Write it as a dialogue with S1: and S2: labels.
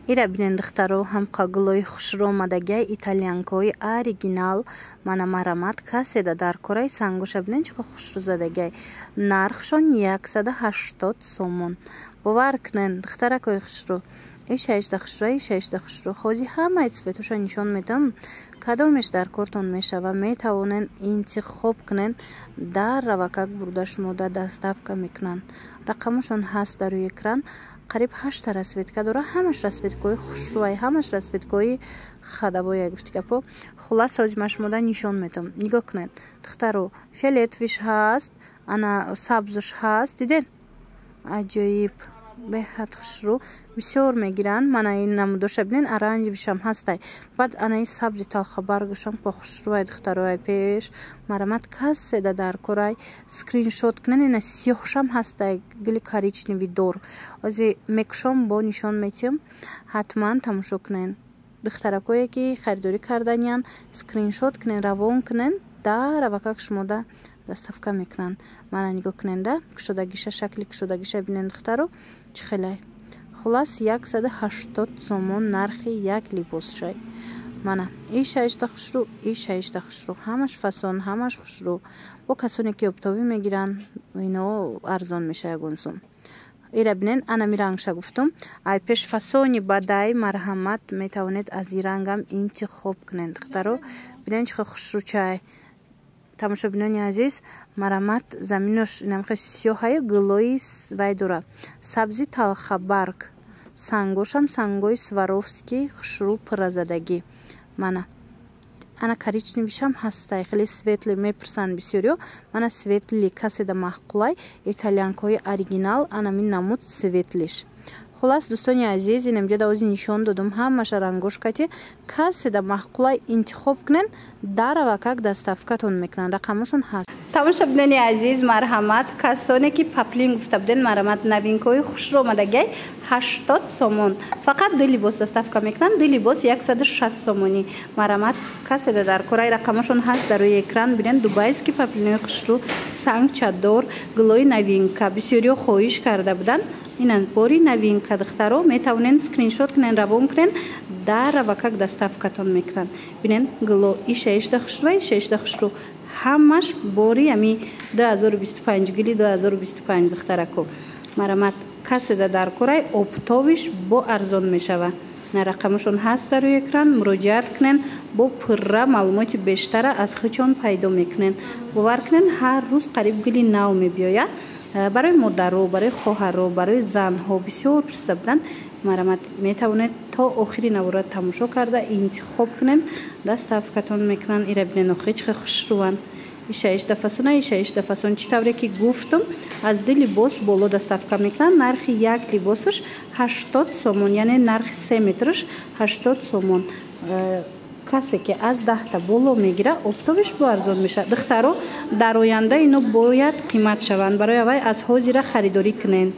S1: ایره بینن دخترو هم قاگلوی خوشرو مدگه ایتالیانکوی оригинал مانا مرامت کسی در کره سنگوش بینن چه خوشرو زدگه نرخشون 180 سومون باور کنن دخترکوی خوشرو ایش خوشرو خوزی همه ایتسویتوشا نشون میدم کدومش در کارتون میشه و میتوانن انتخاب کنن در روکک برداشت موده دستافکا میکنن رقمشون هست در روی اکران قریب 8 رسویدکا داره همش رسویدکای خوشروی همش رسویدکای خدابای گفتی کپو خلاص سازمش موده نشون میدم نگاه کنن دخترو فیلتویش هست انا سبزش هست دیدن عجیب بهت خوشرو بسیار میگیرن من این نمودش ببینین ارنجش هم هستی بعد انا این سبزی تلخ برگشم با خوشروی دختروی پیش مرامت کسی در کره اسکرین شات کنن این سیاهش هم هستی گلی کاریچنی دور از میکشم با نشون میتیم حتما تماشا کنین دخترکوی که خریداری کردنین اسکرین شات کنین روان کنین در روکک شما دستافکا میکنن من نگاه کننده کشودگیشه شکلی کشودگیشه بینن دخترو چه خیلی خلاص 180 سومون نرخی یک لیبوس شای من ایش ایشتا خوشرو همش فسون همش خوشرو با کسانی که ابتوی میگیرن اینو ارزان میشه یگونسون ایره بینن انا می رنگشه گفتم ای پیش فسونی بدای مرحمت میتوانید از این رنگم انتخاب کنند دخترو بینن چه خوشرو چای تماشا بینانی عزیز مرامت زمینش نمخ سیاهای گلوی وای دوره سبزی تلخ برگ سنگوشم سنگوی سواروفسکی خوشرو پرزدگی من انا کاریچنی ویشم هستی خیلی سویتلی میپرسن بسیاریو من سویتلی کسی ده محقولای ایتالیانکوی оригинал انا می نمود سویتلیش خلاص دوستانی عزیز اینم جدا از نشون دادم همش رنگوش کتی کسی در محقولای انتخاب کنن در وکک دستافکاتون میکنن رقمشون هست تماشا بینانی عزیز مرحمت کسانی که پپلین گفته بودن مرحمت نوینکوی خوش رو آمدگی 80 سومون فقط دو لیباس دستافکا میکنن دو لیباس 160 سومونی مرحمت کسی در کره رقمشون هست در روی اکران بینن دوبایس که پپلین خوش رو سنگ چادر گلوی نوینکا بسیاری خواهش کرده بودن اینن باری نوینکا دخترو میتونن اسکرین شات کنن روان کنن در وکک دستافکاتون میکنن بینن گلو ایش خوشرو همش باری امی 2025 گلی 2025 دخترکو مرامت کسی در کره اپتویش با ارزان میشوه نه رقمشون هست در روی اکران مراجعت کنن با پره معلومات بیشتر از خودشون پیدا میکنن باور کنن هر روز قریب گلی نو میبیاید برای مادرها برای خواهرها برای زنها بسیار پرسیده بودن مرامت میتونید تا آخری نوارد تماشا کرده انتخاب کنن دستافکاتون میکنن ایره بینن آخری چه خوش روان ایش دفعه چی طوری که گفتم از دو لیباس بالا دستافکا میکنن نرخ یک لیباسش 80 سومون یعنی نرخ 3 مترش 80 سومون کسی که از 10 تا بالا میگیره اپتوبش با ارزان میشه دخترو در آینده اینو باید قیمت شوند برای اوای از حاضر خریداری کنین